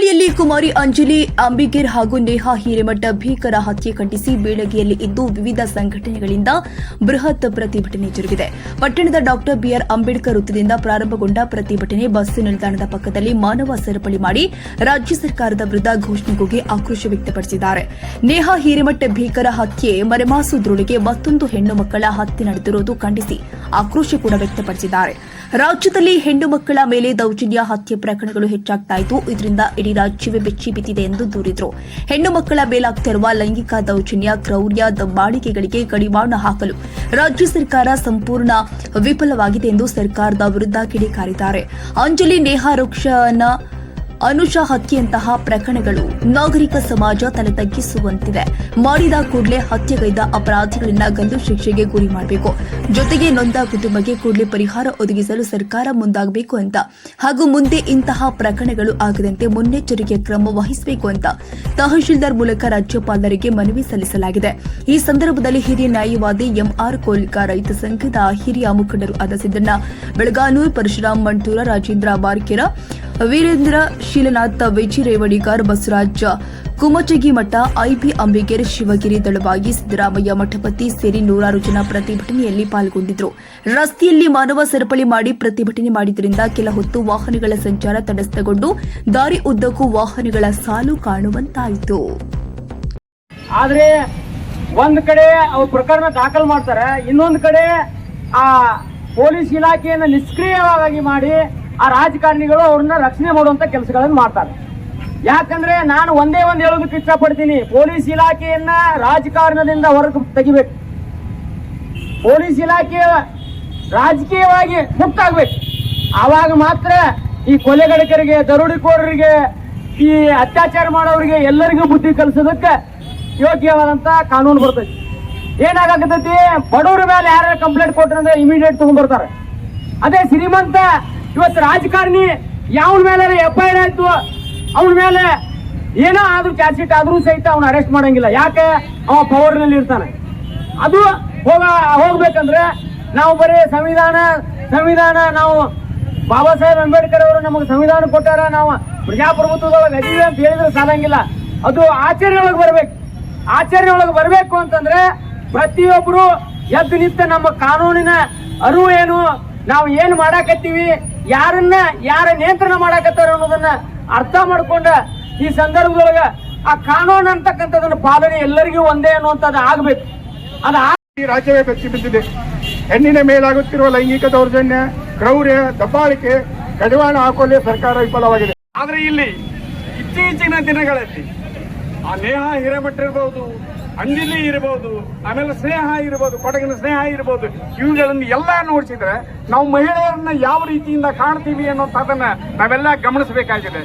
ಅಂಜಲಿಯಲ್ಲಿ ಕುಮಾರಿ ಅಂಜಲಿ ಅಂಬಿಗೇರ್ ಹಾಗೂ ನೇಹಾ ಹಿರೇಮಠ ಭೀಕರ ಹತ್ಯೆ ಖಂಡಿಸಿ ಬೀಳಗಿಯಲ್ಲಿ ಇಂದು ವಿವಿಧ ಸಂಘಟನೆಗಳಿಂದ ಬೃಹತ್ ಪ್ರತಿಭಟನೆ ಜರುಗಿದೆ. ಪಟ್ಟಣದ ಡಾಕ್ಟರ್ ಬಿಆರ್ ಅಂಬೇಡ್ಕರ್ ವೃತ್ತದಿಂದ ಪ್ರಾರಂಭಗೊಂಡ ಪ್ರತಿಭಟನೆ ಬಸ್ ನಿಲ್ದಾಣದ ಪಕ್ಕದಲ್ಲಿ ಮಾನವ ಸರಪಳಿ ಮಾಡಿ ರಾಜ್ಯ ಸರ್ಕಾರದ ವಿರುದ್ಧ ಘೋಷಣೆ ಕೂಗಿ ಆಕ್ರೋಶ ವ್ಯಕ್ತಪಡಿಸಿದ್ದಾರೆ. ನೇಹಾ ಹಿರೇಮಠ ಭೀಕರ ಹತ್ಯೆ ಮರೆಮಾಸುವುದರೊಳಗೆ ಮತ್ತೊಂದು ಹೆಣ್ಣು ಮಕ್ಕಳ ಹತ್ಯೆ ನಡೆದಿರುವುದು ಖಂಡಿಸಿ ಆಕ್ರೋಶ ಕೂಡ ವ್ಯಕ್ತಪಡಿಸಿದ್ದಾರೆ. ರಾಜ್ಯದಲ್ಲಿ ಹೆಣ್ಣು ಮಕ್ಕಳ ಮೇಲೆ ದೌರ್ಜನ್ಯ ಹತ್ಯೆ ಪ್ರಕರಣಗಳು ಹೆಚ್ಚಾಗ್ತಾ ಇದ್ದು ಇದರಿಂದ ಇಡೀ ರಾಜ್ಯವೇ ಬೆಚ್ಚಿ ಬಿದ್ದಿದೆ ಎಂದು ದೂರಿದರು. ಹೆಣ್ಣು ಮಕ್ಕಳ ಮೇಲಾಗ್ತಿರುವ ಲೈಂಗಿಕ ದೌರ್ಜನ್ಯ, ಕ್ರೌರ್ಯ, ದಬ್ಬಾಳಿಕೆಗಳಿಗೆ ಕಡಿವಾಣ ಹಾಕಲು ರಾಜ್ಯ ಸರ್ಕಾರ ಸಂಪೂರ್ಣ ವಿಫಲವಾಗಿದೆ ಎಂದು ಸರ್ಕಾರದ ವಿರುದ್ಧ ಕಿಡಿಕಾರಿದ್ದಾರೆ. ಅಂಜಲಿ, ನೇಹಾ, ಅನುಷಾ ಹತ್ಯೆಯಂತಹ ಪ್ರಕರಣಗಳು ನಾಗರಿಕ ಸಮಾಜ ತಲೆ ತಗ್ಗಿಸುವಂತಿದೆ. ಮಾಡಿದ ಕೂಡಲೇ ಹತ್ಯೆಗೈದ ಅಪರಾಧಿಗಳನ್ನ ಗಲ್ಲು ಶಿಕ್ಷೆಗೆ ಗುರಿ ಮಾಡಬೇಕು. ಜೊತೆಗೆ ನೊಂದ ಕುಟುಂಬಕ್ಕೆ ಕೂಡಲೇ ಪರಿಹಾರ ಒದಗಿಸಲು ಸರ್ಕಾರ ಮುಂದಾಗಬೇಕು ಅಂತ ಹಾಗೂ ಮುಂದೆ ಇಂತಹ ಪ್ರಕರಣಗಳು ಆಗದಂತೆ ಮುನ್ನೆಚ್ಚರಿಕೆ ಕ್ರಮ ವಹಿಸಬೇಕು ಅಂತ ತಹಶೀಲ್ದಾರ್ ಮೂಲಕ ರಾಜ್ಯಪಾಲರಿಗೆ ಮನವಿ ಸಲ್ಲಿಸಲಾಗಿದೆ. ಈ ಸಂದರ್ಭದಲ್ಲಿ ಹಿರಿಯ ನ್ಯಾಯವಾದಿ ಎಂಆರ್ ಕೋಲ್ಕ, ರೈತ ಸಂಘದ ಹಿರಿಯ ಮುಖಂಡರು ಆದ ಸಿದ್ದಣ್ಣ ಬೆಳಗಾನೂರ್, ಪರಶುರಾಮ್ ಮಂಟೂರ, ರಾಜೇಂದ್ರ ಬಾರ್ಕೆರ, ವೀರೇಂದ್ರ ಶೀಲನಾಥ್, ವಿಜಿ ರೇವಡಿಗಾರ್, ಬಸವರಾಜ ಕುಮಚಗಿಮಠ, ಐಬಿ ಅಂಬಿಗೇರ್, ಶಿವಗಿರಿ ದಳವಾಯಿ, ಸಿದ್ದರಾಮಯ್ಯ ಮಠಪತಿ ಸೇರಿ ನೂರಾರು ಜನ ಪ್ರತಿಭಟನೆಯಲ್ಲಿ ಪಾಲ್ಗೊಂಡಿದ್ದರು. ರಸ್ತೆಯಲ್ಲಿ ಮಾನವ ಸರಪಳಿ ಮಾಡಿ ಪ್ರತಿಭಟನೆ ಮಾಡಿದ್ದರಿಂದ ಕೆಲ ಹೊತ್ತು ವಾಹನಗಳ ಸಂಚಾರ ತಟಸ್ಥಗೊಂಡು ದಾರಿ ಉದ್ದಕ್ಕೂ ವಾಹನಗಳ ಸಾಲು ಕಾಣುವಂತಾಯಿತು. ಆದ್ರೆ ಒಂದ್ ಕಡೆ ಅವ್ರ ಪ್ರಕರಣ ದಾಖಲು ಮಾಡ್ತಾರೆ, ಇನ್ನೊಂದು ಕಡೆ ಆ ಪೊಲೀಸ್ ಇಲಾಖೆಯನ್ನು ನಿಷ್ಕ್ರಿಯವಾಗಿ ಮಾಡಿ ಆ ರಾಜಕಾರಣಿಗಳು ಅವ್ರನ್ನ ರಕ್ಷಣೆ ಮಾಡುವಂತ ಕೆಲಸಗಳನ್ನು ಮಾಡ್ತಾರೆ. ಯಾಕಂದ್ರೆ ನಾನು ಒಂದೇ ಹೇಳೋದಕ್ಕೆ ಇಷ್ಟಪಡ್ತೀನಿ, ಪೊಲೀಸ್ ಇಲಾಖೆಯನ್ನ ರಾಜಕಾರಣದಿಂದ ಹೊರಗೆ ತೆಗಿಬೇಕು. ಪೊಲೀಸ್ ಇಲಾಖೆ ರಾಜಕೀಯವಾಗಿ ಮುಕ್ತಾಗಬೇಕು. ಆವಾಗ ಮಾತ್ರ ಈ ಕೊಲೆಗಡಕರಿಗೆ, ದರೋಡೆಕೋರರಿಗೆ, ಈ ಅತ್ಯಾಚಾರ ಮಾಡೋರಿಗೆ ಎಲ್ಲರಿಗೂ ಬುದ್ಧಿ ಕಲಿಸೋದಕ್ಕೆ ಯೋಗ್ಯವಾದಂತ ಕಾನೂನು ಬರ್ತೈತಿ. ಏನಾಗತೈತಿ, ಬಡವರ ಮೇಲೆ ಯಾರು ಕಂಪ್ಲೇಂಟ್ ಕೊಟ್ಟರೆ ಇಮಿಡಿಯೇಟ್ ತಗೊಂಡ್ಬರ್ತಾರೆ. ಅದೇ ಶ್ರೀಮಂತ ಇವತ್ತು ರಾಜಕಾರಣಿ ಯಾವನ ಮೇಲೆ ಎಫ್ಐಆರ್ ಆಯ್ತು, ಅವನ ಮೇಲೆ ಏನೋ ಆದ್ರೂ ಚಾರ್ಜ್ ಶೀಟ್ ಆದ್ರೂ ಸಹಿತ ಅವನ ಅರೆಸ್ಟ್ ಮಾಡಂಗಿಲ್ಲ. ಯಾಕೆ? ಅವ ಪವರ್ ನಲ್ಲಿ ಇರ್ತಾನೆ. ಅದು ಹೋಗ್ಬೇಕಂದ್ರೆ ನಾವು ಬರೀ ಸಂವಿಧಾನ ನಾವು ಬಾಬಾ ಸಾಹೇಬ್ ಅಂಬೇಡ್ಕರ್ ಅವರು ನಮಗೆ ಸಂವಿಧಾನ ಕೊಟ್ಟಾರ, ನಾವು ಪ್ರಜಾಪ್ರಭುತ್ವದೊಳಗೆ ಅದೀವಿ ಅಂತ ಹೇಳಿದ್ರೆ ಸಾಲಂಗಿಲ್ಲ. ಅದು ಆಚರಣೆಯೊಳಗೆ ಬರ್ಬೇಕು. ಆಚರಣೆಯೊಳಗೆ ಬರ್ಬೇಕು ಅಂತಂದ್ರೆ ಪ್ರತಿಯೊಬ್ರು ಎದ್ದು ನಿಂತ ನಮ್ಮ ಕಾನೂನಿನ ಅರಿವು ಏನು, ನಾವು ಏನ್ ಮಾಡಾಕತ್ತೀವಿ, ಯಾರ ನಿಯಂತ್ರಣ ಮಾಡಾಕತ್ತಾರ ಅನ್ನೋದನ್ನ ಅರ್ಥ ಮಾಡ್ಕೊಂಡ ಈ ಸಂದರ್ಭದೊಳಗ ಆ ಕಾನೂನು ಅಂತಕ್ಕಂಥದನ್ನ ಪಾಲನೆ ಎಲ್ಲರಿಗೂ ಒಂದೇ ಅನ್ನುವಂಥದ್ದು ಆಗ್ಬೇಕು. ರಾಜ್ಯವೇ ಬೆಚ್ಚಿ ಬಿದ್ದಿದೆ. ಹೆಣ್ಣಿನ ಮೇಲಾಗುತ್ತಿರುವ ಲೈಂಗಿಕ ದೌರ್ಜನ್ಯ, ಕ್ರೌರ್ಯ, ದಬ್ಬಾಳಿಕೆ ಕಡಿವಾಣ ಹಾಕುವಲ್ಲಿ ಸರ್ಕಾರ ವಿಫಲವಾಗಿದೆ. ಆದ್ರೆ ಇಲ್ಲಿ ಇತ್ತೀಚಿನ ದಿನಗಳಲ್ಲಿ ಆ ನೇಹಾ ಹಿರೇಮಠ ಇರಬಹುದು, ಅಂಜಲಿ ಇರಬಹುದು, ಆಮೇಲೆ ಸ್ನೇಹ ಇರಬಹುದು, ಕೊಡಗಿನ ಸ್ನೇಹ ಇರಬಹುದು, ಇವುಗಳನ್ನು ಎಲ್ಲ ನೋಡಿಸಿದ್ರೆ ನಾವು ಮಹಿಳೆಯರನ್ನ ಯಾವ ರೀತಿಯಿಂದ ಕಾಣ್ತೀವಿ ಅನ್ನೋದನ್ನ ನಾವೆಲ್ಲ ಗಮನಿಸಬೇಕಾಗಿದೆ.